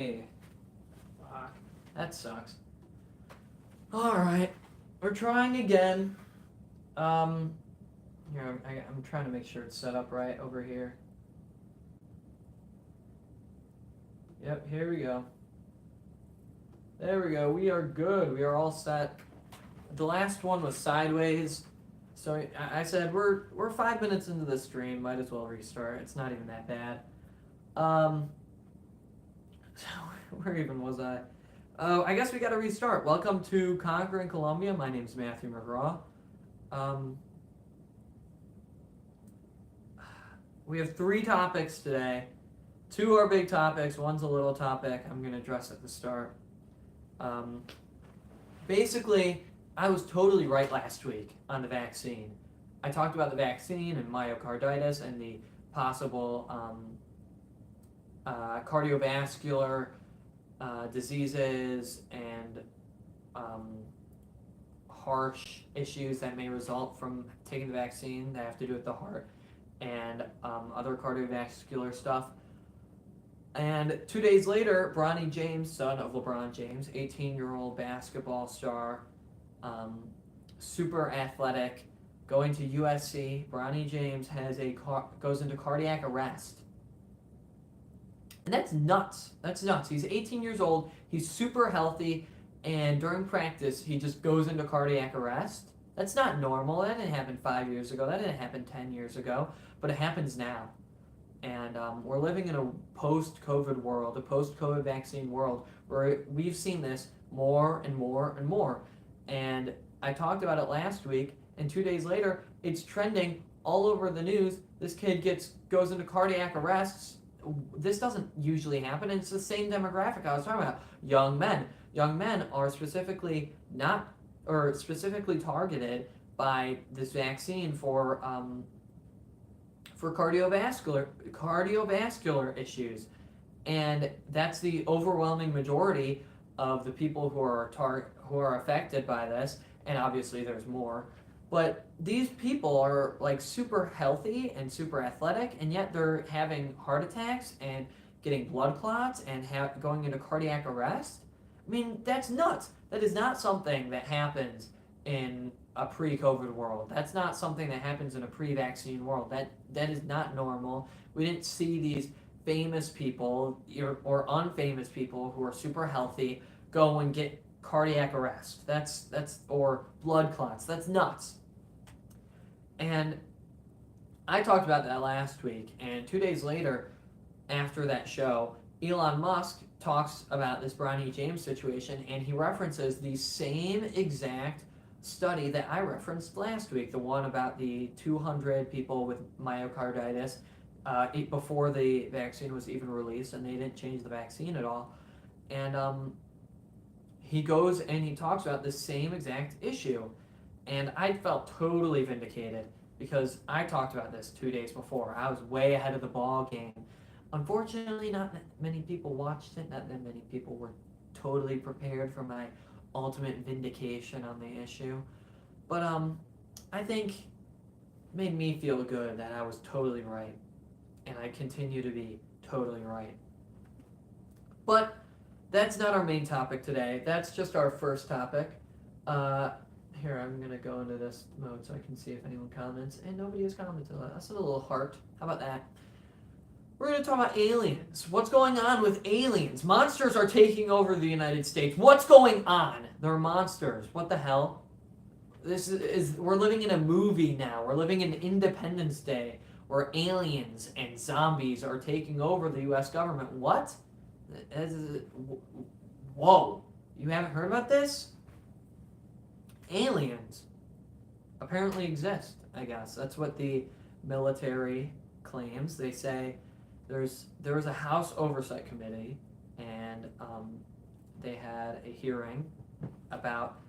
Hey, fuck. That sucks. Alright, we're trying again. Um, here, I'm trying to make sure it's set up right over here. Yep, here we go. There we go. We are good. We are all set. The last one was sideways. So I said we're 5 minutes into the stream. Might as well restart. It's not even that bad. So where even was I? Oh, I guess we got to restart. Welcome to Conquering Columbia. My name's Matthew McGraw. Um, we have 3 topics today. 2 are big topics. One's a little topic I'm going to address at the start. Basically, I was totally right last week on the vaccine. I talked about the vaccine and myocarditis and the possible cardiovascular diseases and harsh issues that may result from taking the vaccine that have to do with the heart and other cardiovascular stuff. And 2 days later, Bronny James, son of LeBron James, 18-year-old basketball star, super athletic, going to USC. Bronny James goes into cardiac arrest. And that's nuts. That's nuts. He's 18 years old. He's super healthy. And during practice, he just goes into cardiac arrest. That's not normal. That didn't happen 5 years ago. That didn't happen 10 years ago. But it happens now. And we're living in a post-COVID world, a post-COVID vaccine world, where we've seen this more and more and more. And I talked about it last week, and 2 days later, it's trending all over the news. This kid goes into cardiac arrests. This doesn't usually happen, and it's the same demographic I was talking about. Young men. Young men are specifically targeted by this vaccine for cardiovascular issues, and that's the overwhelming majority of the people who are affected by this. And obviously, there's more, but these people are like super healthy and super athletic, and yet they're having heart attacks and getting blood clots and going into cardiac arrest. I mean, that's nuts. That is not something that happens in a pre-COVID world. That's not something that happens in a pre-vaccine world. That is not normal. We didn't see these famous people or unfamous people who are super healthy go and get cardiac arrest. That's or blood clots. That's nuts. And I talked about that last week, and 2 days later, after that show, Elon Musk talks about this Bronny James situation, and he references the same exact study that I referenced last week, the one about the 200 people with myocarditis before the vaccine was even released, and they didn't change the vaccine at all. And he goes and he talks about the same exact issue. And I felt totally vindicated because I talked about this 2 days before. I was way ahead of the ball game. Unfortunately, not that many people watched it. Not that many people were totally prepared for my ultimate vindication on the issue. But I think it made me feel good that I was totally right. And I continue to be totally right. But that's not our main topic today. That's just our first topic. Here, I'm going to go into this mode so I can see if anyone comments. And nobody has commented. That's a little heart. How about that? We're going to talk about aliens. What's going on with aliens? Monsters are taking over the United States. What's going on? They're monsters. What the hell? We're living in a movie now. We're living in Independence Day where aliens and zombies are taking over the U.S. government. What? Whoa. You haven't heard about this? Aliens apparently exist, I guess. That's what the military claims. They say there was a House Oversight Committee, and they had a hearing about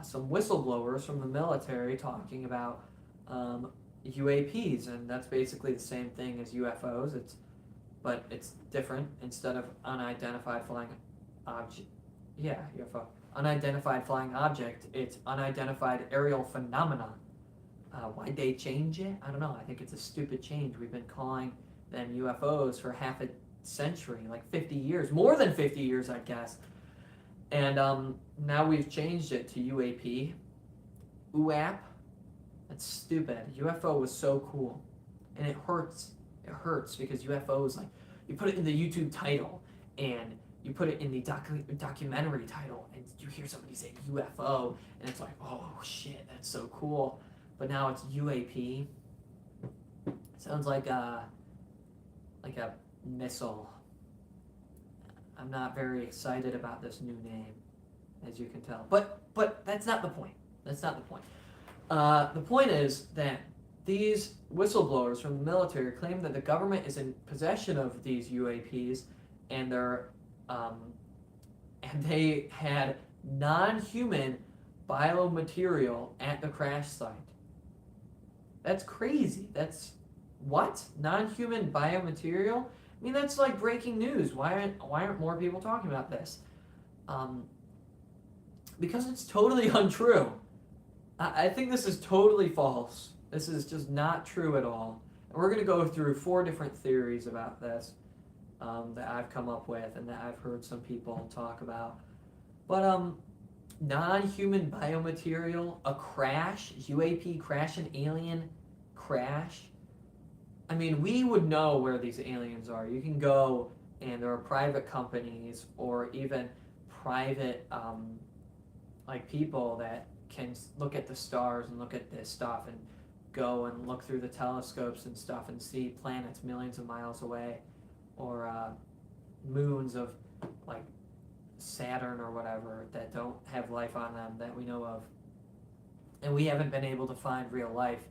some whistleblowers from the military talking about UAPs, and that's basically the same thing as UFOs. But it's different. Instead of unidentified flying object, UFO. Unidentified flying object, it's unidentified aerial phenomena. Why'd they change it? I don't know. I think it's a stupid change. We've been calling them UFOs for half a century, like 50 years, more than 50 years, I guess. And now we've changed it to UAP, UAP. That's stupid. UFO was so cool, and it hurts. It hurts because UFO is like, you put it in the YouTube title, and you put it in the documentary title, and you hear somebody say UFO, and it's like, oh shit, that's so cool. But now it's UAP. Sounds like a missile. I'm not very excited about this new name, as you can tell. But that's not the point. That's not the point. The point is that these whistleblowers from the military claim that the government is in possession of these UAPs, and they had non-human biomaterial at the crash site. That's crazy. That's what? Non-human biomaterial? I mean, that's like breaking news. Why aren't more people talking about this? Because it's totally untrue. I think this is totally false. This is just not true at all. And we're going to go through 4 different theories about this that I've come up with and that I've heard some people talk about. But non-human biomaterial, a crash, UAP crash, an alien crash. I mean, we would know where these aliens are. You can go, and there are private companies or even private like people that can look at the stars and look at this stuff and go and look through the telescopes and stuff and see planets millions of miles away, or moons of like Saturn or whatever that don't have life on them that we know of, and we haven't been able to find real life,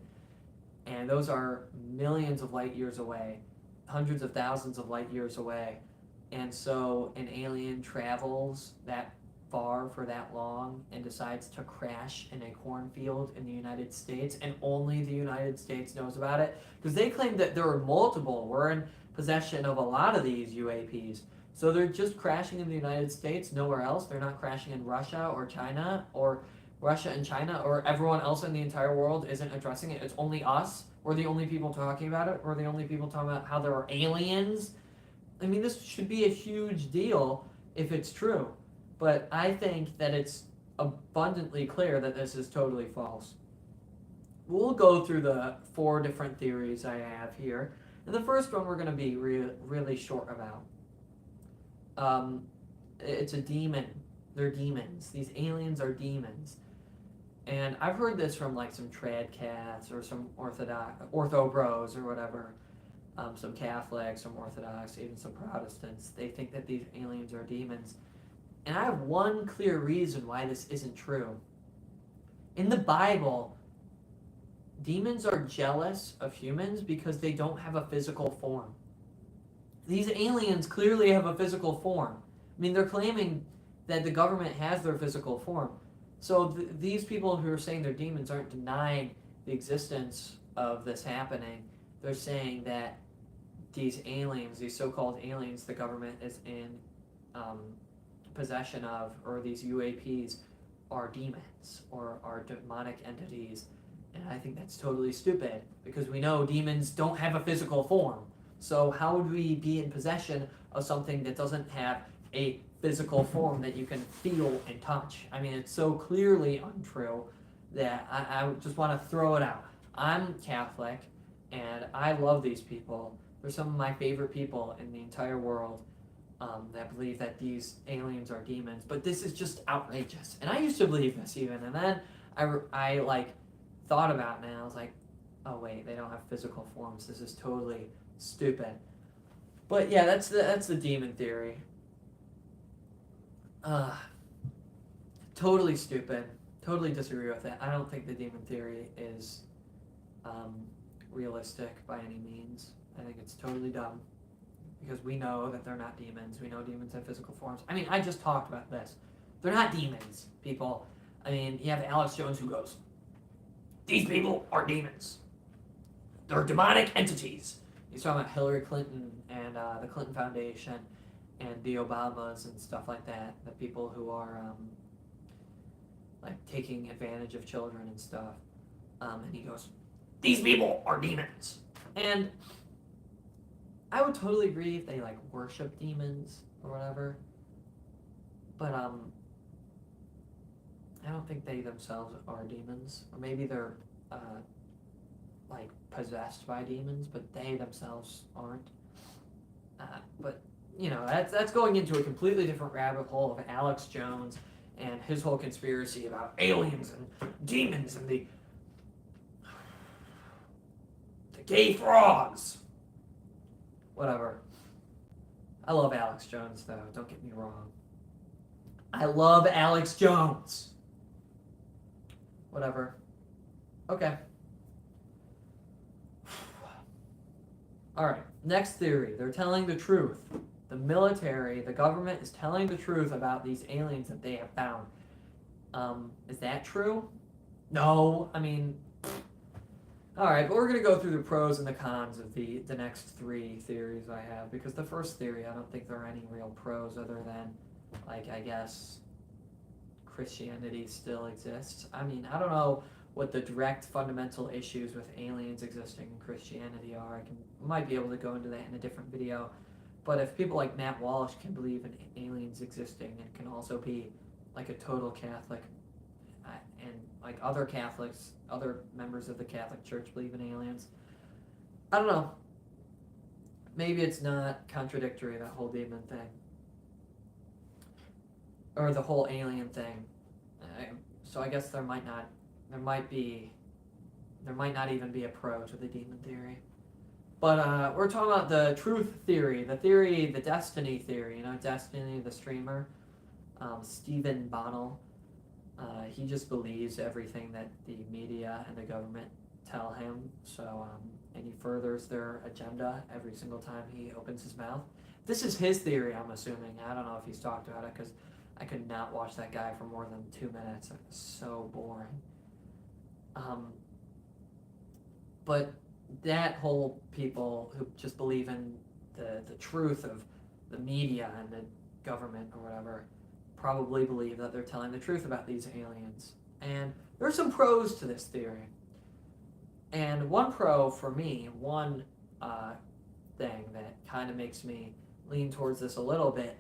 and those are millions of light years away, hundreds of thousands of light years away. And so an alien travels that far for that long and decides to crash in a cornfield in the United States, and only the United States knows about it, because they claim that there are multiple. We're in possession of a lot of these UAPs. So they're just crashing in the United States, nowhere else. They're not crashing in Russia or China, or Russia and China, or everyone else in the entire world isn't addressing it. It's only us. We're the only people talking about it. We're the only people talking about how there are aliens. I mean, this should be a huge deal if it's true. But I think that it's abundantly clear that this is totally false. We'll go through the 4 different theories I have here. And the first one we're going to be really short about. It's a demon. They're demons. These aliens are demons. And I've heard this from like some trad cats or some ortho bros or whatever. Some Catholics, some Orthodox, even some Protestants. They think that these aliens are demons. And I have one clear reason why this isn't true. In the Bible, demons are jealous of humans because they don't have a physical form. These aliens clearly have a physical form. I mean, they're claiming that the government has their physical form. So these people who are saying they're demons aren't denying the existence of this happening. They're saying that these aliens, these so-called aliens the government is in possession of, or these UAPs, are demons or are demonic entities. And I think that's totally stupid, because we know demons don't have a physical form. So how would we be in possession of something that doesn't have a physical form that you can feel and touch? I mean, it's so clearly untrue that I just want to throw it out. I'm Catholic, and I love these people. They're some of my favorite people in the entire world. That believe that these aliens are demons, but this is just outrageous. And I used to believe this even, and then I like thought about it, and I was like, oh wait, they don't have physical forms. This is totally stupid. But yeah, that's the demon theory. Totally stupid. Totally disagree with it. I don't think the demon theory is realistic by any means. I think it's totally dumb. Because we know that they're not demons. We know demons have physical forms. I mean, I just talked about this. They're not demons, people. I mean, you have Alex Jones who goes, these people are demons. They're demonic entities. He's talking about Hillary Clinton and the Clinton Foundation and the Obamas and stuff like that. The people who are like taking advantage of children and stuff. And he goes, these people are demons. And I would totally agree if they like worship demons or whatever, but I don't think they themselves are demons, or maybe they're like possessed by demons, but they themselves aren't. But you know, that's going into a completely different rabbit hole of Alex Jones and his whole conspiracy about aliens and demons and the gay frogs. Whatever. I love Alex Jones, though. Don't get me wrong. I love Alex Jones. Whatever. Okay. All right. Next theory. They're telling the truth. The military, the government is telling the truth about these aliens that they have found. Is that true? No. I mean, all right, but we're going to go through the pros and the cons of the next three theories I have, because the first theory, I don't think there are any real pros other than, like, I guess Christianity still exists. I mean, I don't know what the direct fundamental issues with aliens existing in Christianity are. I might be able to go into that in a different video. But if people like Matt Walsh can believe in aliens existing and can also be like a total Catholic, and like other Catholics, other members of the Catholic Church believe in aliens, I don't know. Maybe it's not contradictory, that whole demon thing. Or the whole alien thing. So I guess there might not even be a pro to the demon theory. But we're talking about the truth theory, the destiny theory. You know, Destiny, the streamer, Stephen Bonnell. He just believes everything that the media and the government tell him. So, and he furthers their agenda every single time he opens his mouth. This is his theory, I'm assuming. I don't know if he's talked about it, because I could not watch that guy for more than 2 minutes. It was so boring. But that whole people who just believe in the truth of the media and the government or whatever probably believe that they're telling the truth about these aliens. And there are some pros to this theory. And one pro for me, one thing that kind of makes me lean towards this a little bit,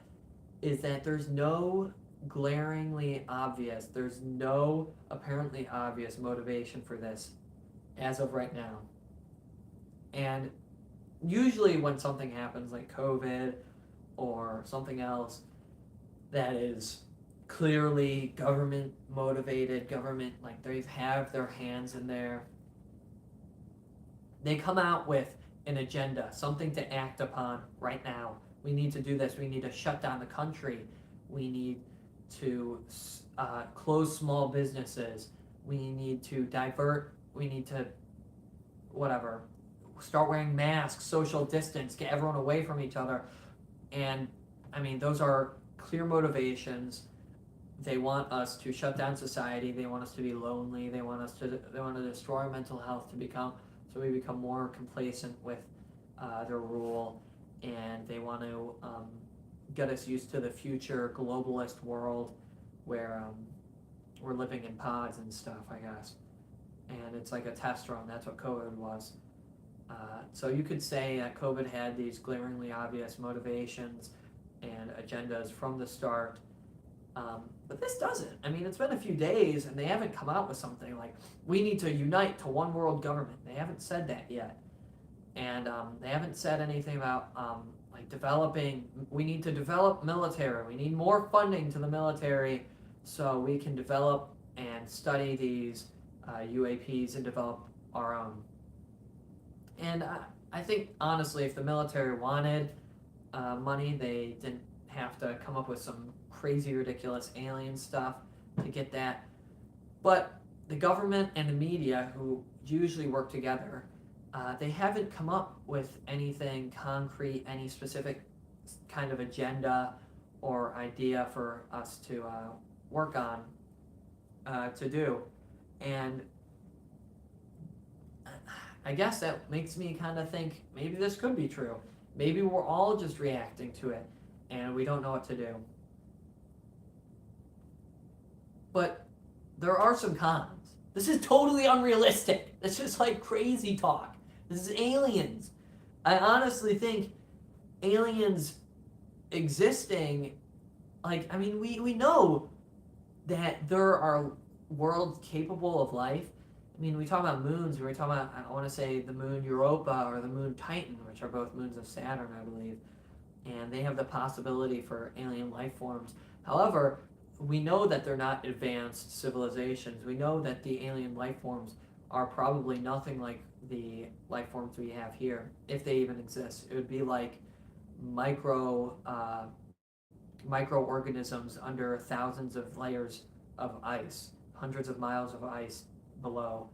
is that there's no apparently obvious motivation for this as of right now. And usually when something happens like COVID or something else that is clearly government motivated, like they have their hands in there, they come out with an agenda, something to act upon right now. We need to do this. We need to shut down the country. We need to close small businesses. We need to divert. We need to whatever. Start wearing masks, social distance, get everyone away from each other. And I mean, those are clear motivations. They want us to shut down society. They want us to be lonely. They want to destroy our mental health so we become more complacent with their rule. And they want to get us used to the future globalist world where we're living in pods and stuff, I guess. And it's like a test run. That's what COVID was. So you could say that COVID had these glaringly obvious motivations and agendas from the start. But this doesn't. I mean, it's been a few days and they haven't come out with something like, we need to unite to one world government. They haven't said that yet. And they haven't said anything about like we need to develop military. We need more funding to the military so we can develop and study these UAPs and develop our own. And I think, honestly, if the military wanted money, they didn't have to come up with some crazy, ridiculous alien stuff to get that. But the government and the media, who usually work together, they haven't come up with anything concrete, any specific kind of agenda or idea for us to work on, to do. And I guess that makes me kind of think maybe this could be true. Maybe we're all just reacting to it and we don't know what to do. But there are some cons. This is totally unrealistic. This is like crazy talk. This is aliens. I honestly think aliens existing, like, I mean, we know that there are worlds capable of life. I mean, we talk about moons, we talk about, I want to say, the moon Europa or the moon Titan, which are both moons of Saturn, I believe, and they have the possibility for alien life forms. However, we know that they're not advanced civilizations. We know that the alien life forms are probably nothing like the life forms we have here, if they even exist. It would be like micro microorganisms under thousands of layers of ice, hundreds of miles of ice below,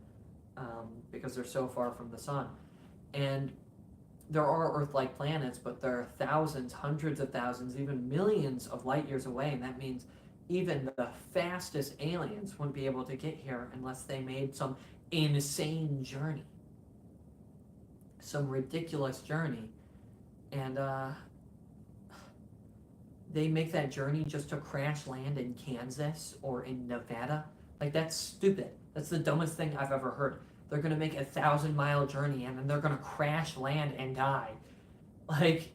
because they're so far from the sun. And there are Earth-like planets, but there are thousands, hundreds of thousands, even millions of light years away, and that means even the fastest aliens wouldn't be able to get here unless they made some insane journey, some ridiculous journey, and they make that journey just to crash land in Kansas or in Nevada. Like, that's stupid. That's the dumbest thing I've ever heard. They're gonna make a 1,000-mile journey and then they're gonna crash land and die. Like,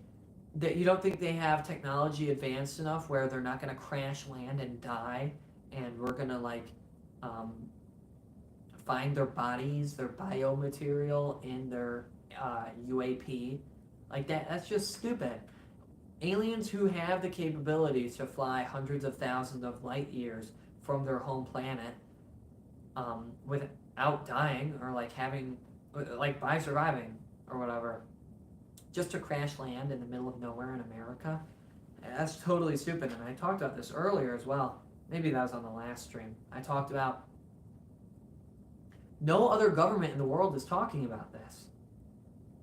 that, you don't think they have technology advanced enough where they're not gonna crash land and die, and we're gonna like find their bodies, their biomaterial in their UAP? Like that's just stupid. Aliens who have the capabilities to fly hundreds of thousands of light years from their home planet, without dying or like having, like by surviving or whatever, just to crash land in the middle of nowhere in America, that's totally stupid. And I talked about this earlier as well. Maybe that was on the last stream. I talked about no other government in the world is talking about this.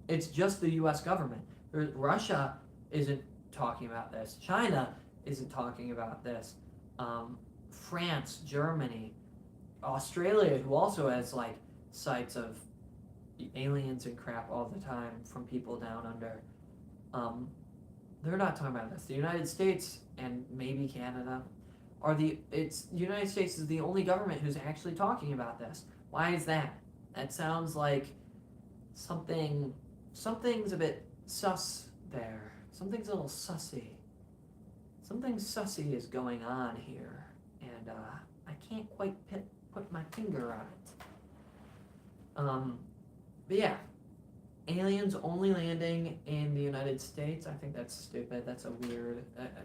It's just the US government. Russia isn't talking about this. China isn't talking about this. France, Germany, Australia, who also has like sites of aliens and crap all the time from people down under. They're not talking about this. The United States and maybe Canada are the United States is the only government who's actually talking about this. Why is that? That sounds like something's a bit sus there. Something's a little sussy. Something sussy is going on here, and I can't quite put my finger on it. But yeah, aliens only landing in the United States. I think that's stupid. That's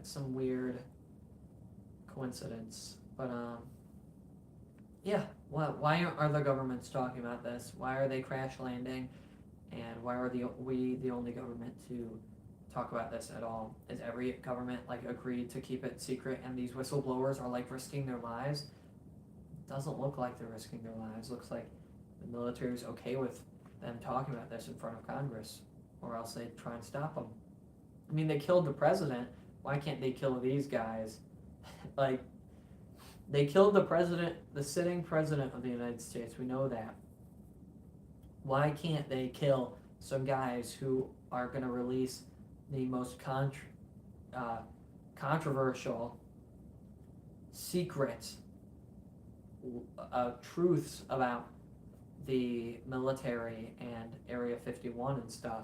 some weird coincidence. But yeah. Why aren't other governments talking about this? Why are they crash landing? And why are we the only government to talk about this at all? Is every government like agreed to keep it secret, and these whistleblowers are like risking their lives? Doesn't look like they're risking their lives. Looks like the military is okay with them talking about this in front of Congress, or else they try and stop them. I mean, they killed the president. Why can't they kill these guys? Like, they killed the president, the sitting president of the United States. We know that. Why can't they kill some guys who are going to release the most controversial, secret truths about the military and Area 51 and stuff?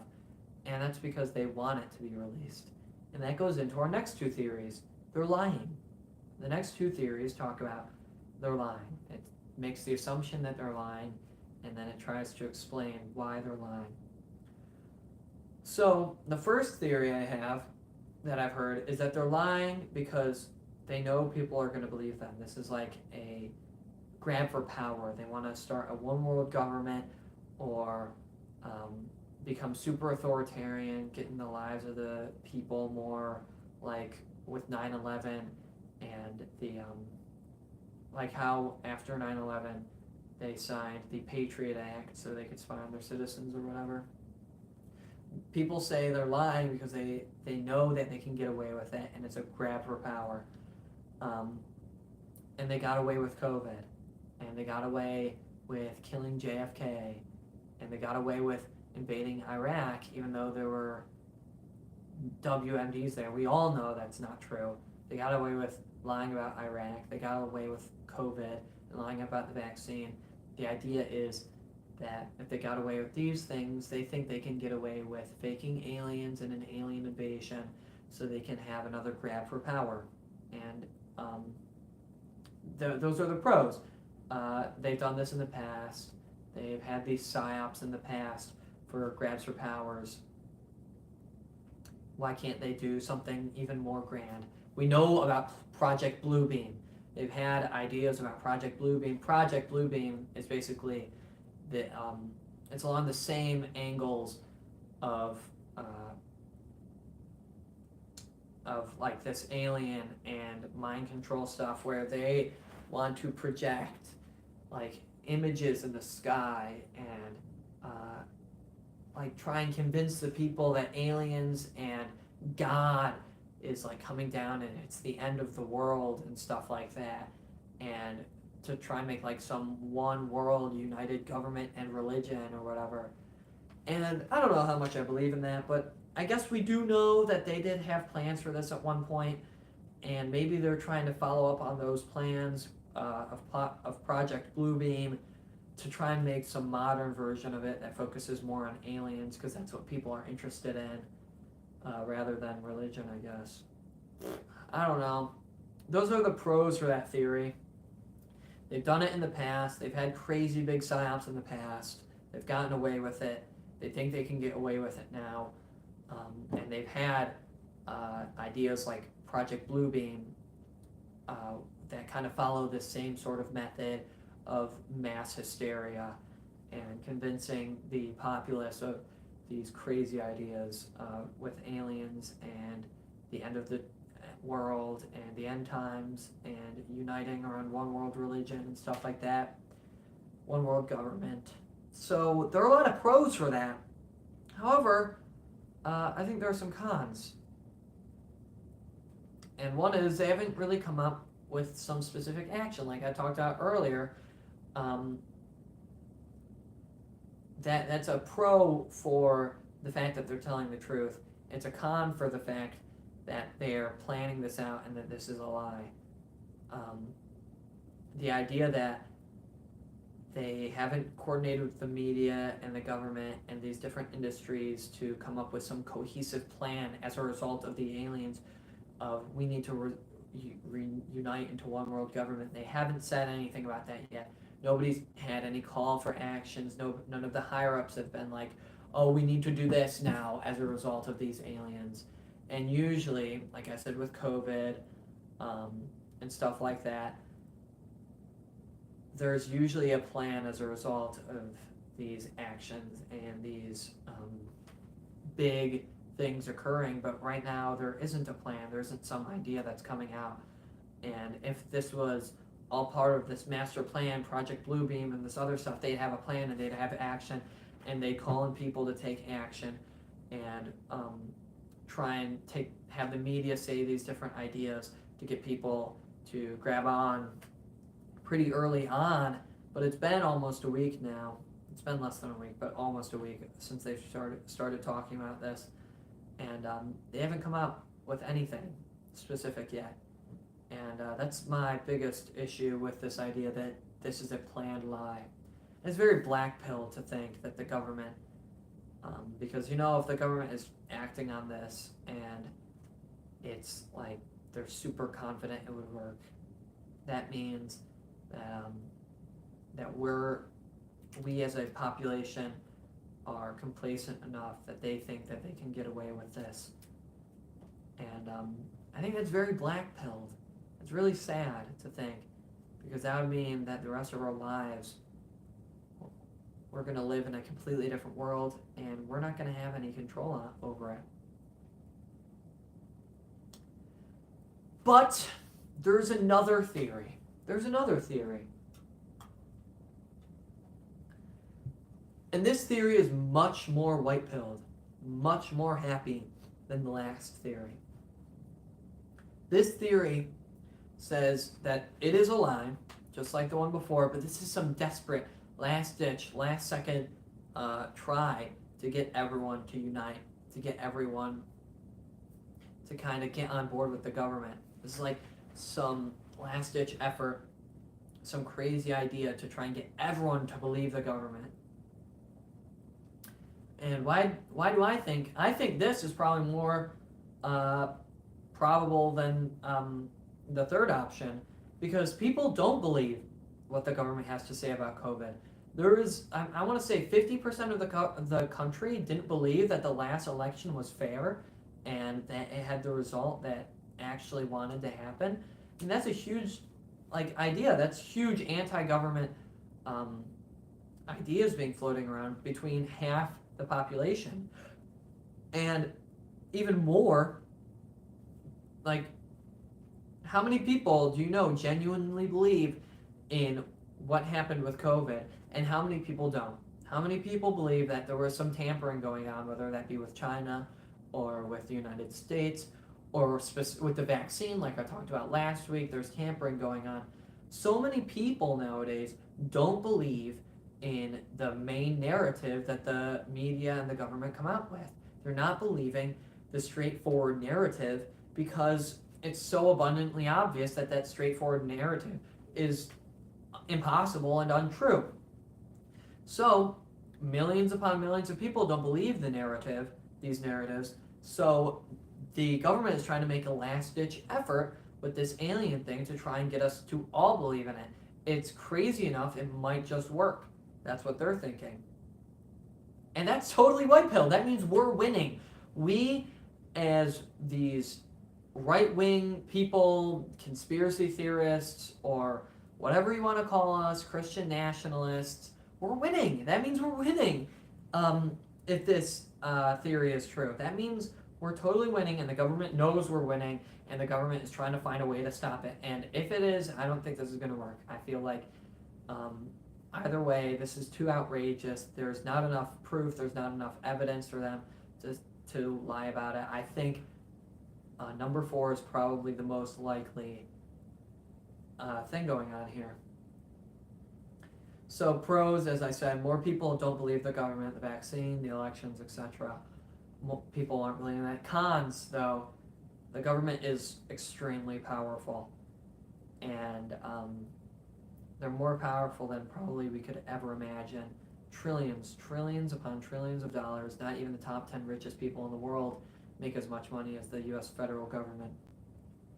And that's because they want it to be released. And that goes into our next two theories. They're lying. The next two theories talk about they're lying. It makes the assumption that they're lying, and then it tries to explain why they're lying. So the first theory I have that I've heard is that they're lying because they know people are going to believe them. This is like a grab for power. They want to start a one world government, or become super authoritarian, get in the lives of the people more, like with 9/11 and the like how after 9/11 they signed the Patriot Act so they could spy on their citizens or whatever. People say they're lying because they know that they can get away with it, and it's a grab for power. And they got away with COVID, and they got away with killing JFK, and they got away with invading Iraq, even though there were WMDs there. We all know that's not true. They got away with lying about Iraq. They got away with COVID and lying about the vaccine. The idea is that if they got away with these things, they think they can get away with faking aliens and an alien invasion so they can have another grab for power. And those are the pros. They've done this in the past. They've had these psyops in the past for grabs for powers. Why can't they do something even more grand? We know about Project Bluebeam. They've had ideas about Project Bluebeam. Project Bluebeam is basically it's along the same angles of like this alien and mind control stuff, where they want to project like images in the sky and like try and convince the people that aliens and God is like coming down and it's the end of the world and stuff like that, and to try and make like some one world united government and religion or whatever. And I don't know how much I believe in that, but I guess we do know that they did have plans for this at one point, and maybe they're trying to follow up on those plans of Project Bluebeam to try and make some modern version of it that focuses more on aliens, because that's what people are interested in, rather than religion, I guess. I don't know. Those are the pros for that theory. They've done it in the past. They've had crazy big psyops in the past. They've gotten away with it. They think they can get away with it now. And they've had ideas like Project Bluebeam that kind of follow the same sort of method of mass hysteria and convincing the populace of these crazy ideas with aliens and the end of the world and the end times and uniting around one world religion and stuff like that, one world government. So there are a lot of pros for that. However, I think there are some cons. And one is they haven't really come up with some specific action, like I talked about earlier. That's a pro for the fact that they're telling the truth. It's a con for the fact that they're planning this out and that this is a lie. The idea that they haven't coordinated with the media and the government and these different industries to come up with some cohesive plan as a result of the aliens of we need to reunite into one world government. They haven't said anything about that yet. Nobody's had any call for actions. None of the higher-ups have been like, oh, we need to do this now as a result of these aliens. And usually, like I said with COVID and stuff like that, there's usually a plan as a result of these actions and these big things occurring, but right now there isn't a plan. There isn't some idea that's coming out. And if this was all part of this master plan, Project Bluebeam and this other stuff, they'd have a plan and they'd have action, and they'd call in people to take action and try and have the media say these different ideas to get people to grab on pretty early on. But it's been almost a week now. It's been less than a week, but almost a week since they've started talking about this, and they haven't come up with anything specific yet. And that's my biggest issue with this idea that this is a planned lie. It's very black pill to think that the government, because if the government is acting on this and it's like they're super confident it would work, that means that we as a population are complacent enough that they think that they can get away with this. And I think that's very black-pilled. It's really sad to think, because that would mean that the rest of our lives we're going to live in a completely different world and we're not going to have any control over it. But there's another theory. And this theory is much more white-pilled, much more happy than the last theory. This theory says that it is a lie, just like the one before, but this is some desperate, last-ditch, last-second try to get everyone to unite, to get everyone to kind of get on board with the government. This is like some last-ditch effort, some crazy idea to try and get everyone to believe the government. And why do I think? I think this is probably more uh, probable than the third option, because people don't believe what the government has to say about COVID. There is, I want to say 50% of the country didn't believe that the last election was fair and that it had the result that actually wanted to happen. And that's a huge idea. That's huge anti-government um, ideas being floating around between half the population. And even more, like, how many people do you know genuinely believe in what happened with COVID, and how many people don't? How many people believe that there was some tampering going on, whether that be with China or with the United States or with the vaccine, like I talked about last week? There's tampering going on. So many people nowadays don't believe in the main narrative that the media and the government come out with. They're not believing the straightforward narrative because it's so abundantly obvious that that straightforward narrative is impossible and untrue. So, millions upon millions of people don't believe these narratives. So, the government is trying to make a last-ditch effort with this alien thing to try and get us to all believe in it. It's crazy enough, it might just work. That's what they're thinking. And that's totally white pill. That means we're winning. We, as these right-wing people, conspiracy theorists, or whatever you want to call us, Christian nationalists, we're winning. That means we're winning. If this theory is true, that means we're totally winning, and the government knows we're winning, and the government is trying to find a way to stop it. And if it is, I don't think this is going to work. I feel like either way, this is too outrageous. There's not enough proof. There's not enough evidence for them to lie about it. I think number 4 is probably the most likely thing going on here. So pros, as I said, more people don't believe the government, the vaccine, the elections, etc. People aren't believing that. Cons, though, the government is extremely powerful, and they're more powerful than probably we could ever imagine. Trillions upon trillions of dollars. Not even the top 10 richest people in the world make as much money as the U.S. federal government.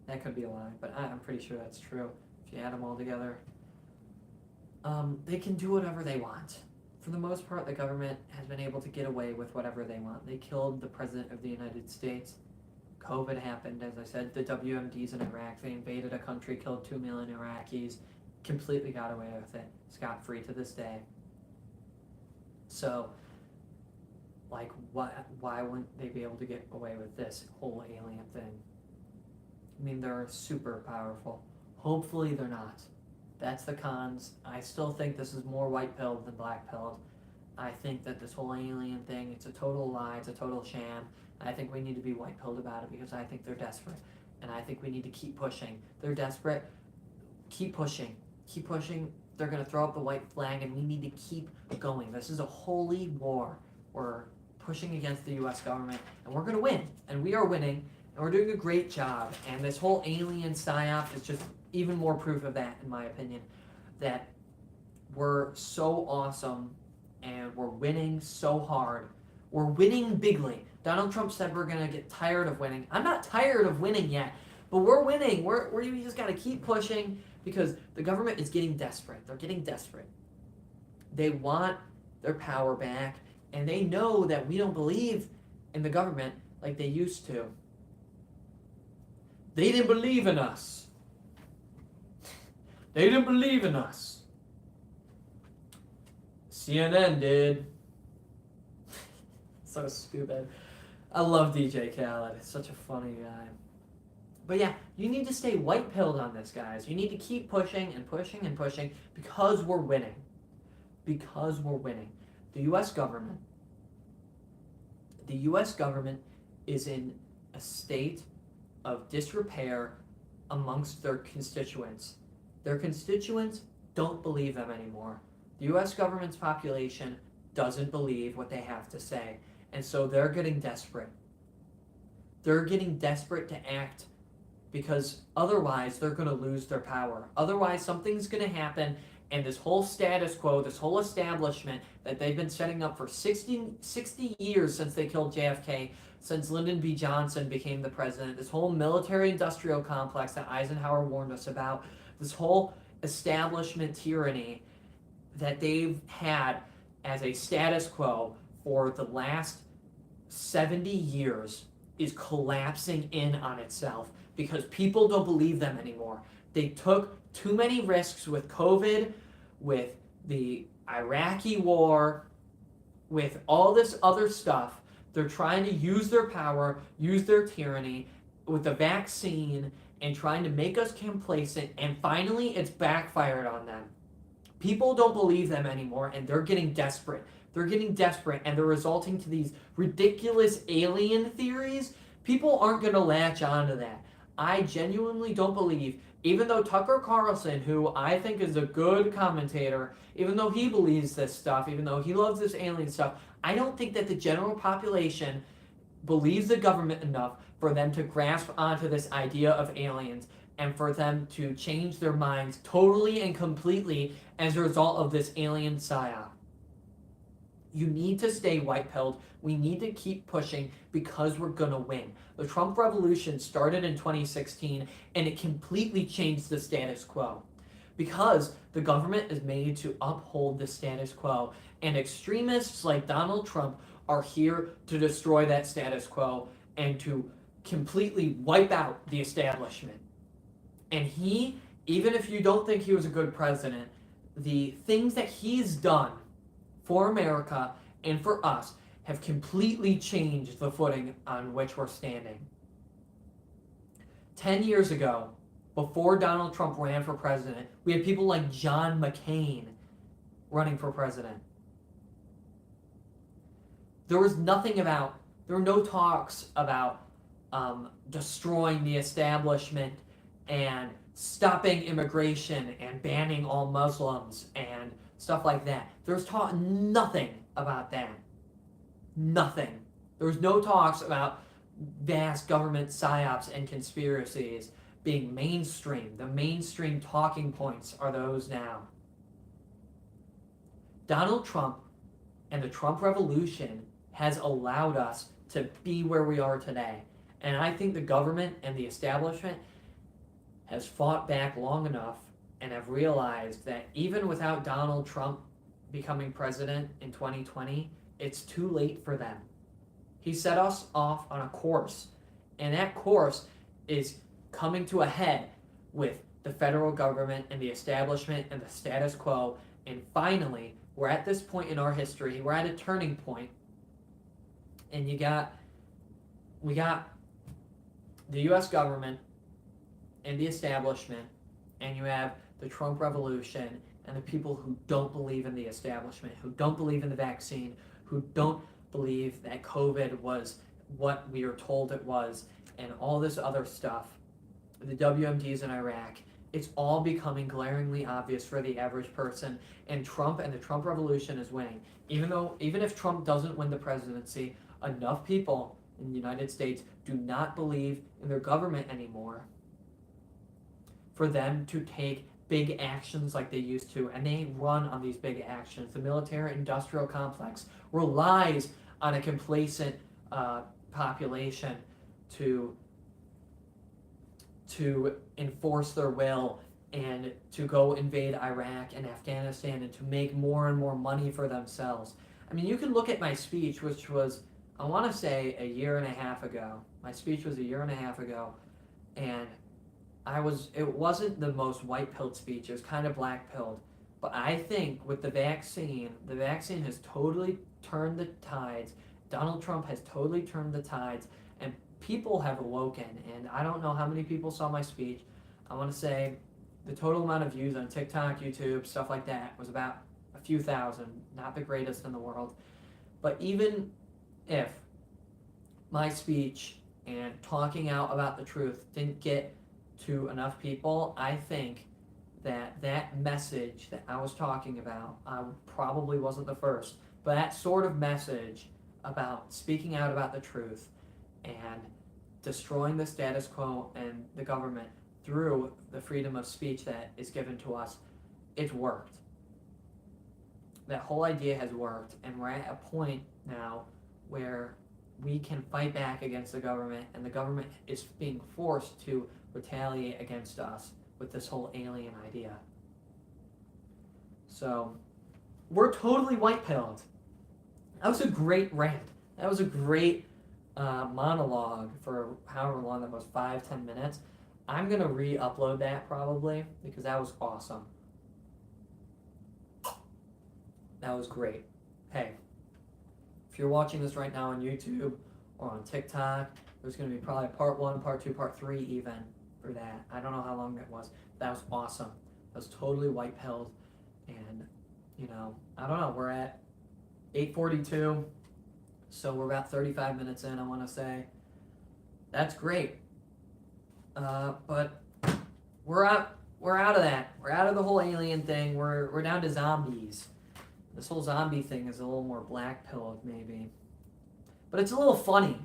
That could be a lie, but I'm pretty sure that's true. If you add them all together, they can do whatever they want. For the most part, the government has been able to get away with whatever they want. They killed the President of the United States. COVID happened, as I said, the WMDs in Iraq. They invaded a country, killed 2 million Iraqis, completely got away with it, scot-free to this day. So, why wouldn't they be able to get away with this whole alien thing? I mean, they're super powerful. Hopefully they're not. That's the cons. I still think this is more white pilled than black pilled. I think that this whole alien thing, it's a total lie, it's a total sham. I think we need to be white pilled about it because I think they're desperate. And I think we need to keep pushing. They're desperate. Keep pushing. Keep pushing. They're going to throw up the white flag, and we need to keep going. This is a holy war. We're pushing against the U.S. government, and we're going to win. And we are winning, and we're doing a great job. And this whole alien psyop is just even more proof of that, in my opinion, that we're so awesome, and we're winning so hard. We're winning bigly. Donald Trump said we're going to get tired of winning. I'm not tired of winning yet, but we're winning. We just got to keep pushing because the government is getting desperate. They're getting desperate. They want their power back, and they know that we don't believe in the government like they used to. They didn't believe in us. They didn't believe in us. CNN did. So stupid. I love DJ Khaled. It's such a funny guy. But yeah, you need to stay white-pilled on this, guys. You need to keep pushing and pushing and pushing because we're winning. Because we're winning. The U.S. government is in a state of disrepair amongst their constituents. Their constituents don't believe them anymore. The U.S. government's population doesn't believe what they have to say. And so they're getting desperate. They're getting desperate to act because otherwise they're going to lose their power. Otherwise something's going to happen And this whole status quo, this whole establishment that they've been setting up for 60 years since they killed JFK, since Lyndon B. Johnson became the president, this whole military industrial complex that Eisenhower warned us about, this whole establishment tyranny that they've had as a status quo for the last 70 years is collapsing in on itself because people don't believe them anymore. They took too many risks with COVID, with the Iraqi war, with all this other stuff. They're trying to use their power, use their tyranny with the vaccine and trying to make us complacent, and finally it's backfired on them. People don't believe them anymore and they're getting desperate. They're getting desperate and they're resulting to these ridiculous alien theories. People aren't going to latch on to that. I genuinely don't believe, even though Tucker Carlson, who I think is a good commentator, even though he believes this stuff, even though he loves this alien stuff, I don't think that the general population believes the government enough for them to grasp onto this idea of aliens and for them to change their minds totally and completely as a result of this alien psyop. You need to stay white-pilled. We need to keep pushing because we're going to win. The Trump revolution started in 2016 and it completely changed the status quo because the government is made to uphold the status quo, and extremists like Donald Trump are here to destroy that status quo and to completely wipe out the establishment. And he, even if you don't think he was a good president, the things that he's done for America and for us have completely changed the footing on which we're standing. 10 years ago, before Donald Trump ran for president, we had people like John McCain running for president. There were no talks about destroying the establishment and stopping immigration and banning all Muslims and stuff like that. There's nothing about that. Nothing. There was no talks about vast government psyops and conspiracies being mainstream. The mainstream talking points are those now. Donald Trump and the Trump revolution has allowed us to be where we are today. And I think the government and the establishment has fought back long enough and have realized that even without Donald Trump becoming president in 2020, it's too late for them. He set us off on a course, and that course is coming to a head with the federal government and the establishment and the status quo. And finally, we're at this point in our history, we're at a turning point, and we got the US government and the establishment, and you have the Trump revolution and the people who don't believe in the establishment, who don't believe in the vaccine, who don't believe that COVID was what we are told it was, and all this other stuff, the WMDs in Iraq. It's all becoming glaringly obvious for the average person, and Trump and the Trump revolution is winning. Even if Trump doesn't win the presidency, enough people in the United States do not believe in their government anymore for them to take big actions like they used to, and they run on these big actions. The military-industrial complex relies on a complacent population to enforce their will and to go invade Iraq and Afghanistan and to make more and more money for themselves. I mean, you can look at my speech, which was, I want to say, a year and a half ago. My speech was a year and a half ago, and it wasn't the most white-pilled speech. It was kind of black-pilled. But I think with the vaccine has totally turned the tides. Donald Trump has totally turned the tides, and people have awoken. And I don't know how many people saw my speech. I want to say the total amount of views on TikTok, YouTube, stuff like that was about a few thousand, not the greatest in the world. But even if my speech and talking out about the truth didn't get to enough people, I think that message that I was talking about, I probably wasn't the first, but that sort of message about speaking out about the truth and destroying the status quo and the government through the freedom of speech that is given to us it's worked. That whole idea has worked, and we're at a point now where we can fight back against the government, and the government is being forced to retaliate against us with this whole alien idea. So, we're totally white-pilled. That was a great rant. That was a great monologue for however long that was, 5-10 minutes. I'm going to re-upload that probably because that was awesome. That was great. Hey, if you're watching this right now on YouTube or on TikTok, there's going to be probably part 1, part 2, part 3 even for that. I don't know how long that was. That was awesome. That was totally white-pilled. And, you know, I don't know. We're at 8:42, so we're about 35 minutes in, I want to say. That's great. But we're out of that. We're out of the whole alien thing. We're down to zombies. This whole zombie thing is a little more black-pilled, maybe. But it's a little funny.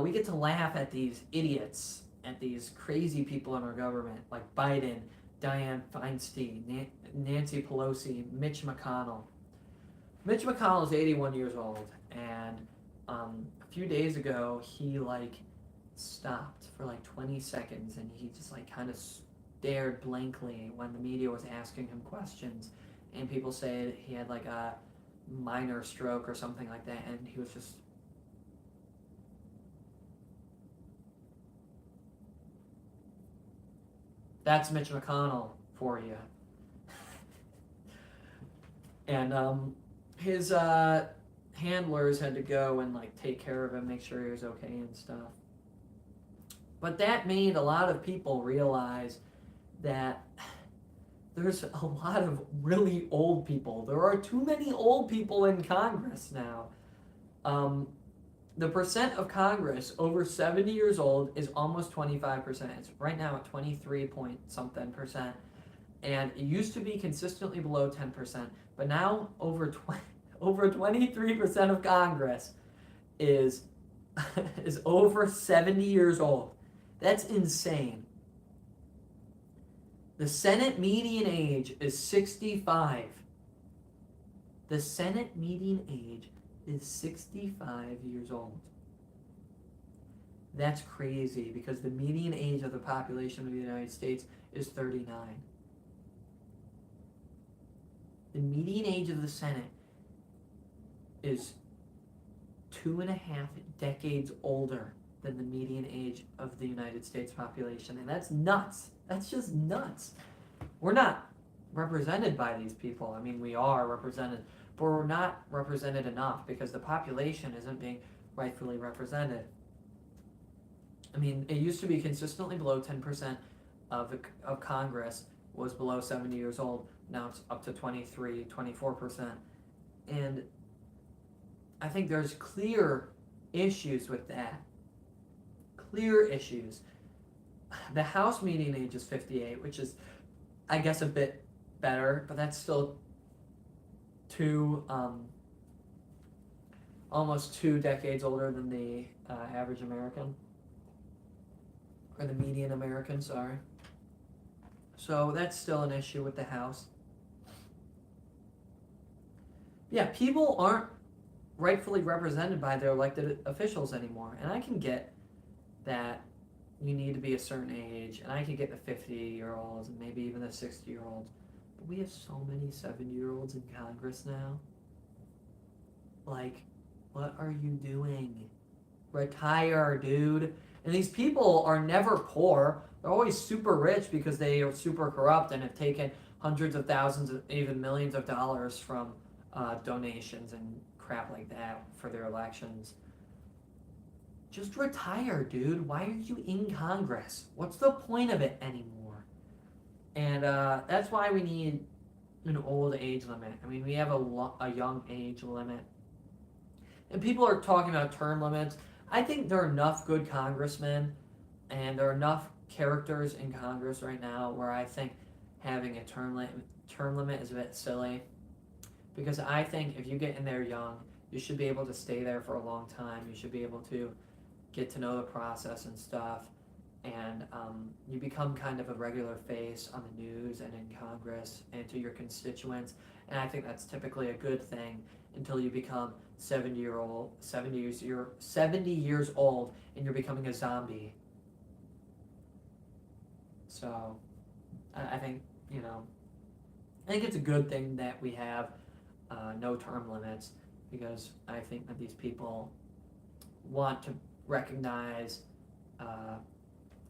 We get to laugh at these idiots, at these crazy people in our government, like Biden, Dianne Feinstein, Nancy Pelosi, Mitch McConnell. Mitch McConnell is 81 years old, and a few days ago, he, stopped for, 20 seconds, and he just, kind of stared blankly when the media was asking him questions. And people said he had a minor stroke or something like that, and he was just that's Mitch McConnell for you. And his handlers had to go and take care of him, make sure he was okay and stuff. But that made a lot of people realize that there's a lot of really old people. There are too many old people in Congress now. The percent of Congress over 70 years old is almost 25%. It's right now at 23 point something percent. And it used to be consistently below 10%. But now over 23% of Congress is over 70 years old. That's insane. The Senate median age is 65. The Senate median age is 65 years old. That's crazy because the median age of the population of the United States is 39. The median age of the Senate is 2.5 decades older than the median age of the United States population. And that's nuts. That's just nuts. We're not represented by these people. I mean, we are represented, but we're not represented enough because the population isn't being rightfully represented. I mean, it used to be consistently below 10% of Congress was below 70 years old. Now it's up to 23, 24%. And I think there's clear issues with that. Clear issues. The House median age is 58, which is, I guess, a bit better, but that's still almost 2 decades older than the average American, or the median American, sorry. So that's still an issue with the House. Yeah, people aren't rightfully represented by their elected officials anymore, and I can get that you need to be a certain age, and I can get the 50-year-olds and maybe even the 60-year-olds, but we have so many 70-year-olds in Congress now. What are you doing? Retire, dude. And these people are never poor. They're always super rich because they are super corrupt and have taken hundreds of thousands, even millions of dollars from donations and crap like that for their elections. Just retire, dude. Why are you in Congress? What's the point of it anymore? And that's why we need an old age limit. I mean, we have a young age limit. And people are talking about term limits. I think there are enough good congressmen and there are enough characters in Congress right now where I think having a term limit is a bit silly. Because I think if you get in there young, you should be able to stay there for a long time. You should be able to get to know the process and stuff. and you become kind of a regular face on the news and in Congress and to your constituents. And I think that's typically a good thing until you become 70 years old, and you're becoming a zombie. So I think I think it's a good thing that we have no term limits, because I think that these people want to recognize uh,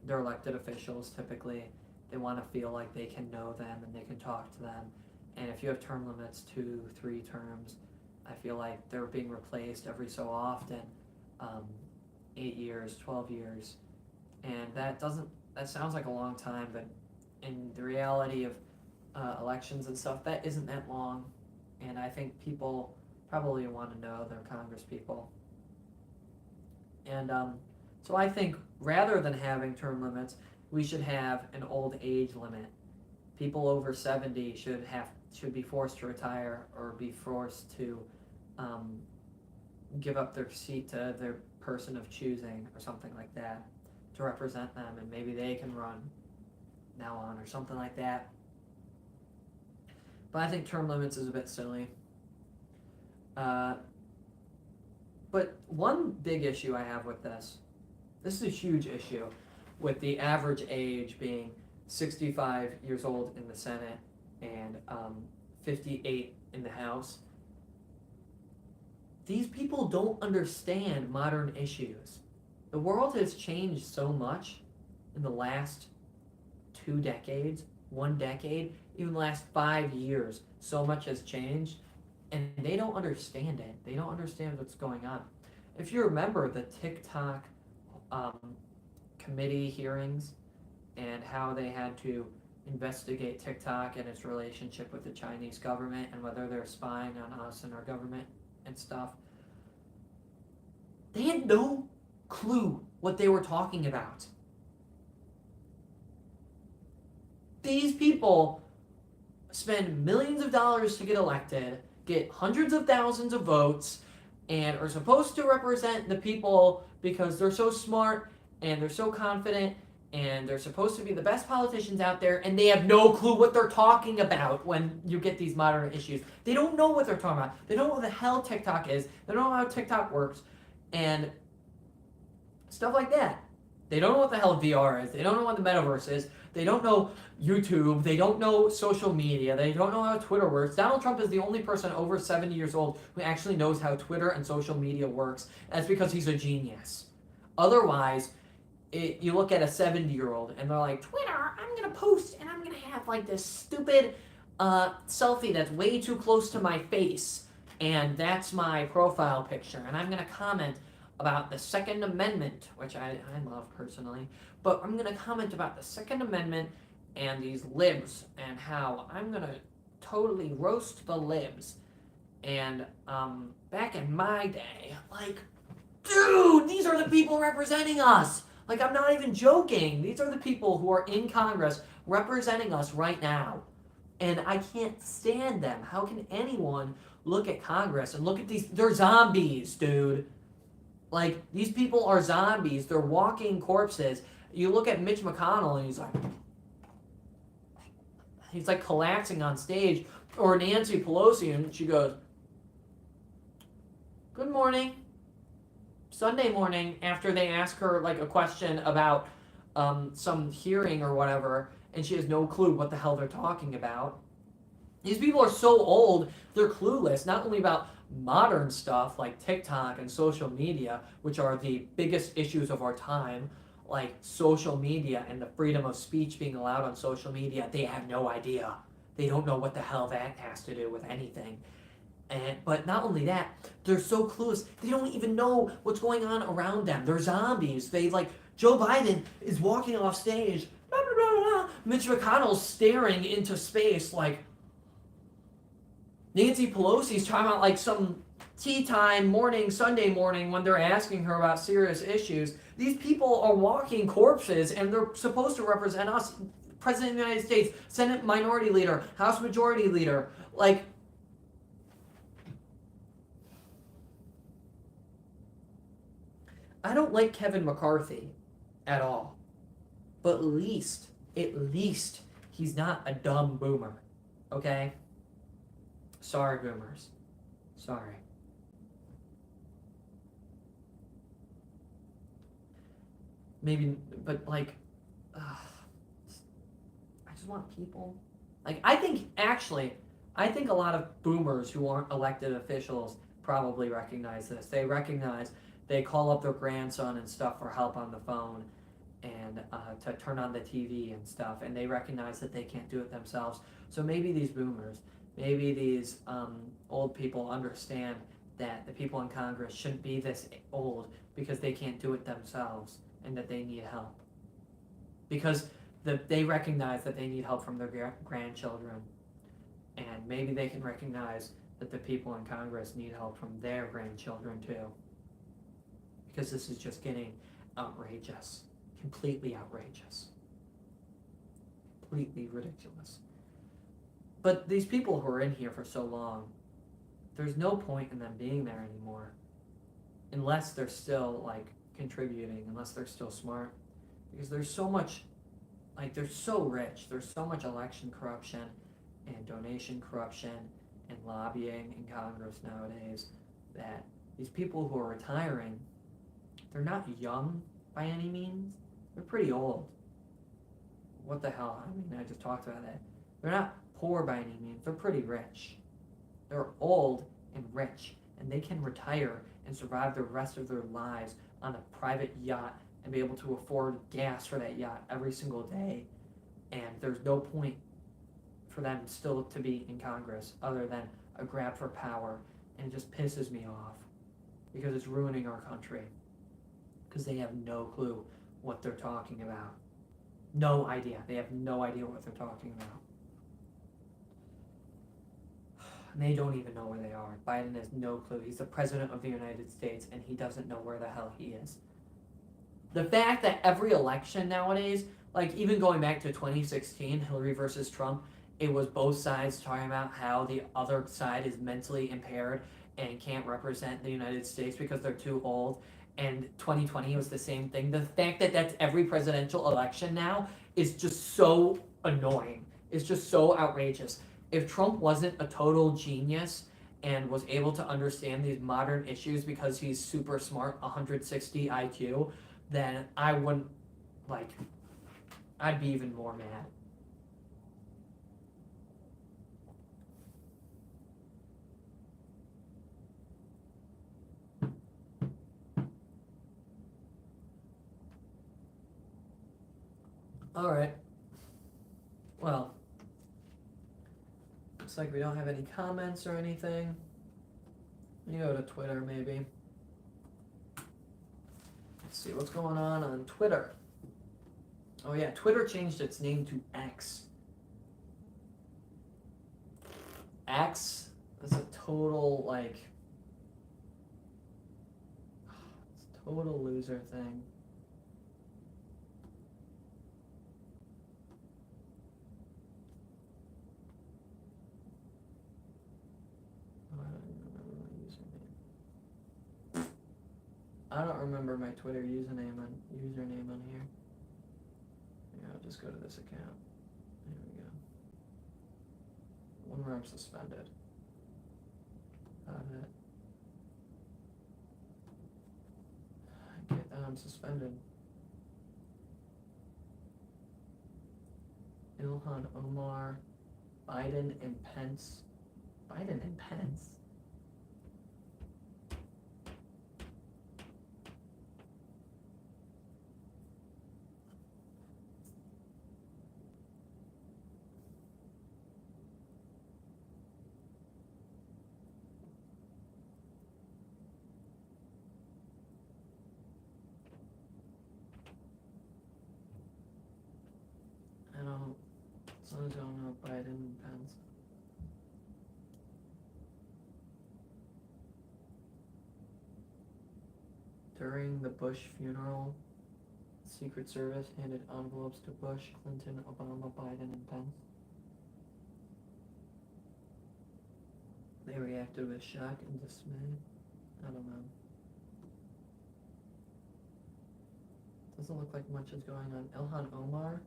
their elected officials. Typically, they want to feel like they can know them and they can talk to them. And if you have term limits, 2, 3 terms, I feel like they're being replaced every so often, 8 years, 12 years, and that sounds like a long time, but in the reality of elections and stuff, that isn't that long. And I think people probably want to know their Congress people. And so I think rather than having term limits, we should have an old age limit. People over 70 should be forced to retire or be forced to um, give up their seat to their person of choosing or something like that to represent them, and maybe they can run now on or something like that. But I think term limits is a bit silly. Uh, but one big issue I have with this is a huge issue, with the average age being 65 years old in the Senate and 58 in the House. These people don't understand modern issues. The world has changed so much in the last 2 decades, 1 decade, even the last 5 years. So much has changed, and they don't understand it. They don't understand what's going on. If you remember the TikTok um, committee hearings and how they had to investigate TikTok and its relationship with the Chinese government and whether they're spying on us and our government and stuff, they had no clue what they were talking about. These people spend millions of dollars to get elected, get hundreds of thousands of votes, and are supposed to represent the people because they're so smart and they're so confident and they're supposed to be the best politicians out there, and they have no clue what they're talking about when you get these modern issues. They don't know what they're talking about. They don't know what the hell TikTok is. They don't know how TikTok works and stuff like that. They don't know what the hell VR is. They don't know what the metaverse is. They don't know YouTube. They don't know social media. They don't know how Twitter works. Donald Trump is the only person over 70 years old who actually knows how Twitter and social media works. That's because he's a genius. Otherwise, you look at a 70-year-old and they're like, Twitter, I'm going to post and I'm going to have like this stupid selfie that's way too close to my face. And that's my profile picture. And I'm going to comment about the Second Amendment, which I love personally, but I'm going to comment about the Second Amendment and these libs and how I'm going to totally roast the libs. And back in my day, like, dude, these are the people representing us. Like, I'm not even joking. These are the people who are in Congress representing us right now. And I can't stand them. How can anyone look at Congress and look at these? They're zombies, dude. Like, these people are zombies. They're walking corpses. You look at Mitch McConnell and he's like collapsing on stage. Or Nancy Pelosi, and she goes, good morning. Sunday morning, after they ask her like a question about some hearing or whatever, and she has no clue what the hell they're talking about. These people are so old, they're clueless, not only about modern stuff like TikTok and social media, which are the biggest issues of our time, like social media and the freedom of speech being allowed on social media. They have no idea. They don't know what the hell that has to do with anything. But not only that, they're so clueless. They don't even know what's going on around them. They're zombies. Joe Biden is walking off stage. Blah, blah, blah, blah. Mitch McConnell's staring into space like Nancy Pelosi's talking about like some tea time morning, Sunday morning, when they're asking her about serious issues. These people are walking corpses and they're supposed to represent us. President of the United States, Senate Minority Leader, House Majority Leader. Like, I don't like Kevin McCarthy at all. but at least he's not a dumb boomer. Okay? Sorry, boomers. Sorry. Maybe, but like, I just want people. Like, I think a lot of boomers who aren't elected officials probably recognize this. They call up their grandson and stuff for help on the phone and to turn on the TV and stuff, and they recognize that they can't do it themselves. So maybe these boomers, maybe these old people understand that the people in Congress shouldn't be this old because they can't do it themselves and that they need help. Because they recognize that they need help from their grandchildren, and maybe they can recognize that the people in Congress need help from their grandchildren too. Because this is just getting outrageous. Completely outrageous. Completely ridiculous. But these people who are in here for so long, there's no point in them being there anymore. Unless they're still like contributing, unless they're still smart. Because there's so much, like they're so rich, there's so much election corruption and donation corruption and lobbying in Congress nowadays that these people who are retiring, they're not young by any means. They're pretty old. What the hell? I mean, I just talked about that. They're not poor by any means. They're pretty rich. They're old and rich, and they can retire and survive the rest of their lives on a private yacht and be able to afford gas for that yacht every single day. And there's no point for them still to be in Congress other than a grab for power, and it just pisses me off because it's ruining our country because they have no clue what they're talking about. No idea. They have no idea what they're talking about. And they don't even know where they are. Biden has no clue. He's the president of the United States and he doesn't know where the hell he is. The fact that every election nowadays, like even going back to 2016, Hillary versus Trump, it was both sides talking about how the other side is mentally impaired and can't represent the United States because they're too old. And 2020 was the same thing. The fact that that's every presidential election now is just so annoying. It's just so outrageous. If Trump wasn't a total genius and was able to understand these modern issues because he's super smart, 160 IQ, then I wouldn't, like, I'd be even more mad. Alright. Well, looks like we don't have any comments or anything. You go to Twitter maybe. Let's see what's going on Twitter. Oh yeah, Twitter changed its name to X. X is a total, like, it's a total loser thing. I don't remember my Twitter username on here. Yeah, I'll just go to this account. There we go. One where I'm suspended. I get that I'm suspended. Ilhan Omar, Biden and Pence. Biden and Pence? I don't know Biden and Pence. During the Bush funeral, Secret Service handed envelopes to Bush, Clinton, Obama, Biden, and Pence. They reacted with shock and dismay. I don't know. Doesn't look like much is going on. Ilhan Omar.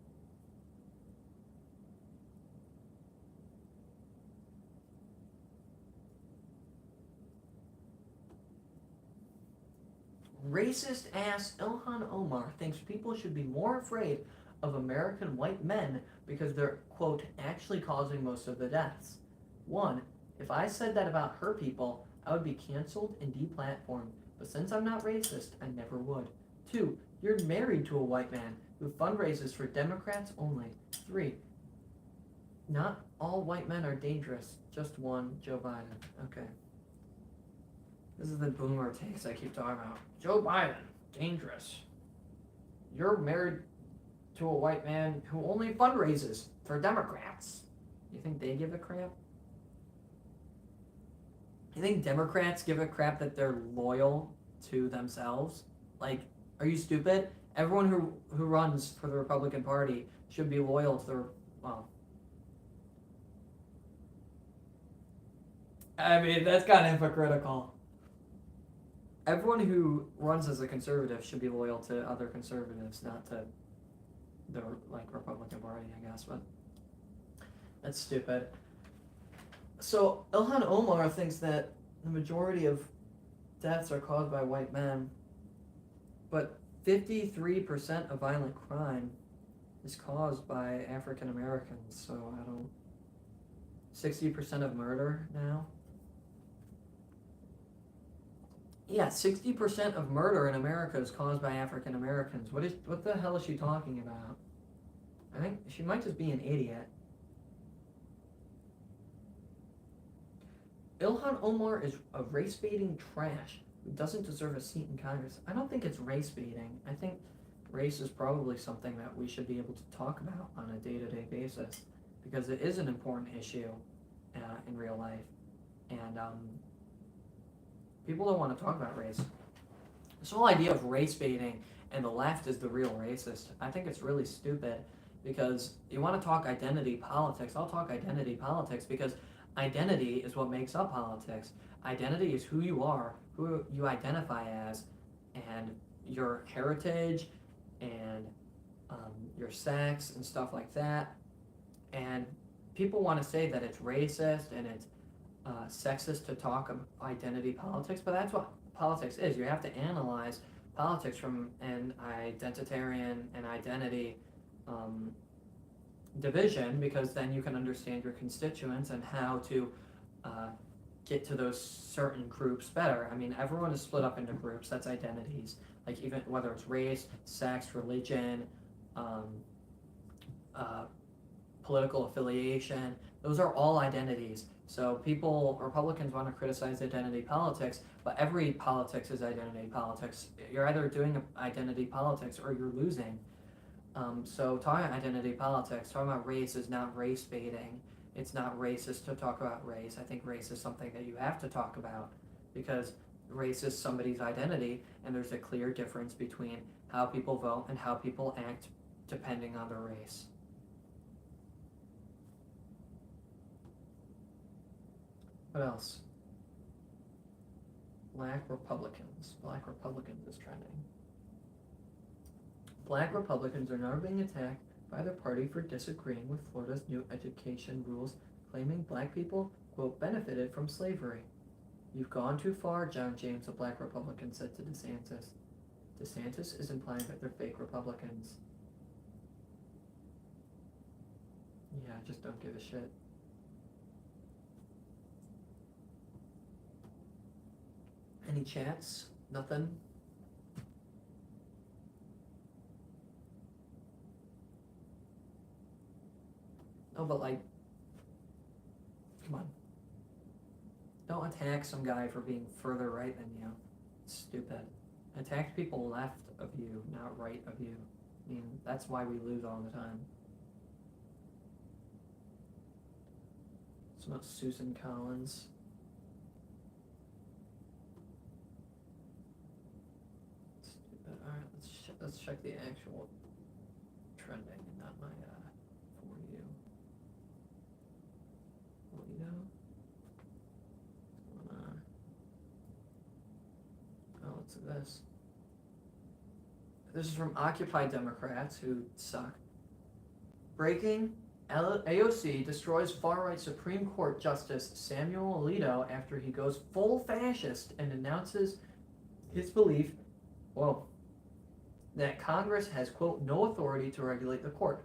Racist ass Ilhan Omar thinks people should be more afraid of American white men because they're, quote, actually causing most of the deaths. One, if I said that about her people, I would be canceled and deplatformed. But since I'm not racist, I never would. Two, you're married to a white man who fundraises for Democrats only. Three, not all white men are dangerous. Just one, Joe Biden. Okay. This is the boomer takes I keep talking about. Joe Biden, dangerous. You're married to a white man who only fundraises for Democrats. You think they give a crap? You think Democrats give a crap that they're loyal to themselves? Like, are you stupid? Everyone who runs for the Republican Party should be loyal to their, well, I mean, that's kind of hypocritical. Everyone who runs as a conservative should be loyal to other conservatives, not to the Republican Party, I guess. But that's stupid. So Ilhan Omar thinks that the majority of deaths are caused by white men, but 53% of violent crime is caused by African Americans. So I don't. 60% of murder now. Yeah, 60% of murder in America is caused by African Americans. What the hell is she talking about? I think she might just be an idiot. Ilhan Omar is a race-baiting trash who doesn't deserve a seat in Congress. I don't think it's race-baiting. I think race is probably something that we should be able to talk about on a day-to-day basis because it is an important issue in real life. And people don't want to talk about race. This whole idea of race baiting and the left is the real racist. I think it's really stupid because you want to talk identity politics. I'll talk identity politics because identity is what makes up politics. Identity is who you are, who you identify as, and your heritage and your sex and stuff like that. And people want to say that it's racist and it's sexist to talk about identity politics, but that's what politics is. You have to analyze politics from an identitarian and identity division because then you can understand your constituents and how to get to those certain groups better. I mean, everyone is split up into groups. That's identities. Like even whether it's race, sex, religion, political affiliation, those are all identities. So Republicans want to criticize identity politics, but every politics is identity politics. You're either doing identity politics or you're losing. So talking about identity politics, talking about race is not race baiting. It's not racist to talk about race. I think race is something that you have to talk about because race is somebody's identity and there's a clear difference between how people vote and how people act depending on their race. What else? Black Republicans. Black Republicans is trending. Black Republicans are now being attacked by their party for disagreeing with Florida's new education rules, claiming black people, quote, benefited from slavery. You've gone too far, John James, a black Republican, said to DeSantis. DeSantis is implying that they're fake Republicans. Yeah, I just don't give a shit. Any chats? Nothing? No, but like, come on. Don't attack some guy for being further right than you. It's stupid. Attack people left of you, not right of you. I mean, that's why we lose all the time. It's about Susan Collins. Stupid. Alright, let's check the actual trending and not my for you. Alito? What's going on? Oh, what's this? This is from Occupy Democrats, who suck. Breaking, AOC destroys far-right Supreme Court Justice Samuel Alito after he goes full fascist and announces his belief, well, that Congress has, quote, no authority to regulate the court.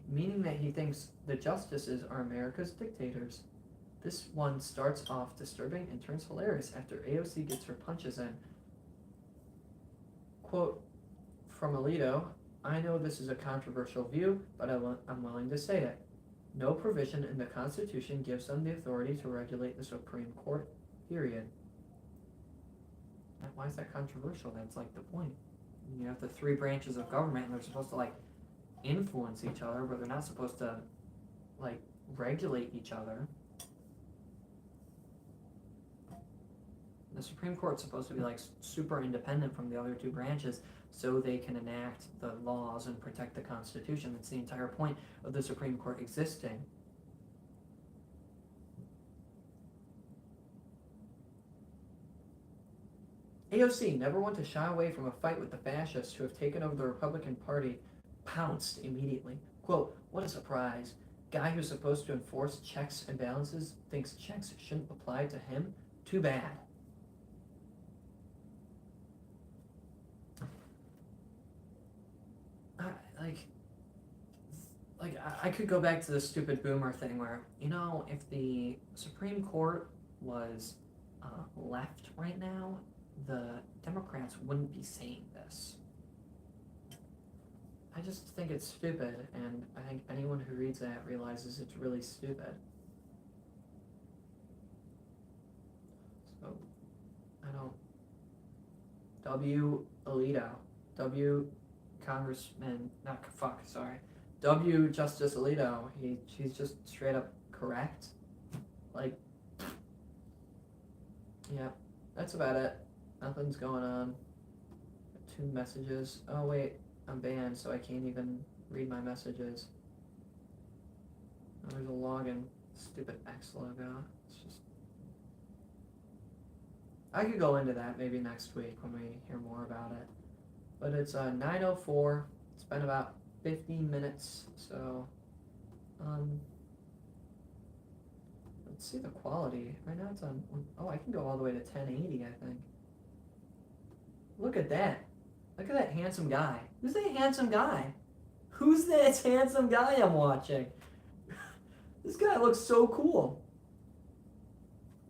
Meaning that he thinks the justices are America's dictators. This one starts off disturbing and turns hilarious after AOC gets her punches in. Quote from Alito, I know this is a controversial view, but I'm willing to say it. No provision in the Constitution gives them the authority to regulate the Supreme Court, period. Why is that controversial? That's like the point. You have the three branches of government and they're supposed to like influence each other, but they're not supposed to like regulate each other. The Supreme Court's supposed to be like super independent from the other two branches so they can enact the laws and protect the Constitution. That's the entire point of the Supreme Court existing. AOC, never one to shy away from a fight with the fascists who have taken over the Republican Party, pounced immediately. Quote, what a surprise. Guy who's supposed to enforce checks and balances thinks checks shouldn't apply to him? Too bad. I could go back to the stupid boomer thing where, you know, if the Supreme Court was left right now, the Democrats wouldn't be saying this. I just think it's stupid, and I think anyone who reads that realizes it's really stupid. So, I don't... W. Alito. W. Congressman... W. Justice Alito. He's just straight up correct. Like... Yeah, that's about it. Nothing's going on. 2 messages. Oh, wait. I'm banned, so I can't even read my messages. Oh, there's a login. Stupid X logo. It's just... I could go into that maybe next week when we hear more about it. But it's 9:04. It's been about 15 minutes, so... let's see the quality. Right now it's on... Oh, I can go all the way to 1080, I think. Look at that. Look at that handsome guy. Who's that handsome guy? Who's that handsome guy I'm watching? This guy looks so cool.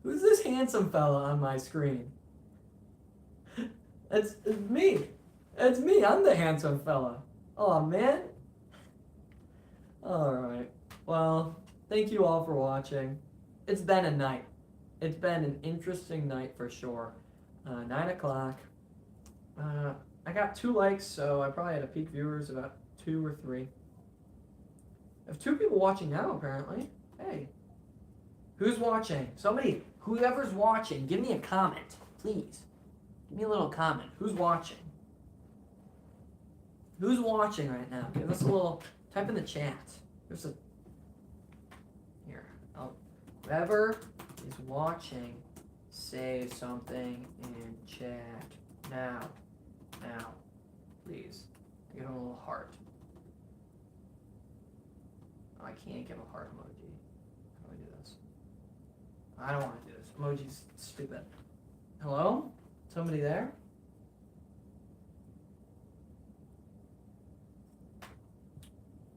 Who's this handsome fella on my screen? It's me. It's me. I'm the handsome fella. Oh, man. Alright. Well, thank you all for watching. It's been a night. It's been an interesting night for sure. 9 o'clock. I got 2 likes, so I probably had a peak viewers about 2 or 3. I have 2 people watching now, apparently. Hey. Who's watching? Somebody, whoever's watching, give me a comment, please. Give me a little comment. Who's watching? Who's watching right now? Give us a little, type in the chat. There's a, here. Whoever is watching, say something in chat now. Now, please. Give him a little heart. Oh, I can't give a heart emoji. How do I do this? I don't want to do this. Emoji's stupid. Hello? Somebody there?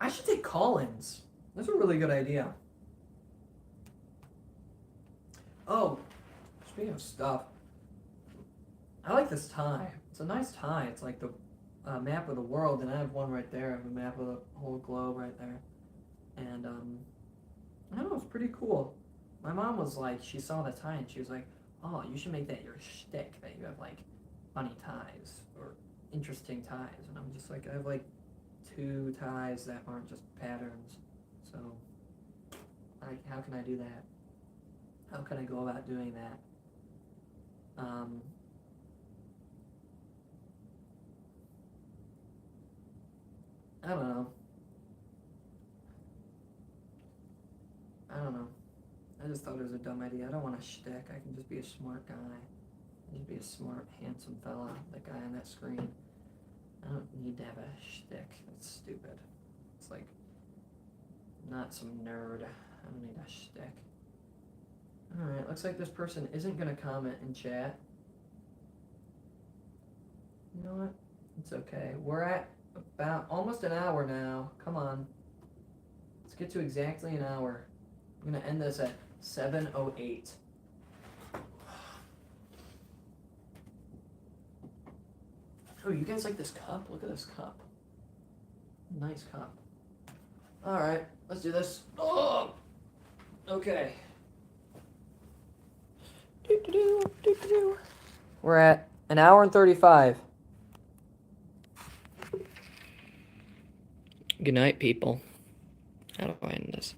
I should take call-ins. That's a really good idea. Oh, speaking of stuff, I like this tie. It's a nice tie. It's like the map of the world, and I have one right there. I have a map of the whole globe right there. And, I don't know, it's pretty cool. My mom was like, she saw the tie, and she was like, oh, you should make that your shtick, that you have, like, funny ties, or interesting ties. And I'm just like, I have, like, 2 ties that aren't just patterns. So, like, how can I do that? How can I go about doing that? I don't know. I just thought it was a dumb idea. I don't want a shtick. I can just be a smart guy. Just be a smart, handsome fella. The guy on that screen. I don't need to have a shtick. That's stupid. It's like, not some nerd. I don't need a shtick. Alright, looks like this person isn't going to comment in chat. You know what? It's okay. We're at about almost an hour now. Come on. Let's get to exactly an hour. I'm going to end this at 7:08. Oh, you guys like this cup? Look at this cup. Nice cup. Alright, let's do this. Oh! Okay. We're at an hour and 35. Good night, people. How do I end this?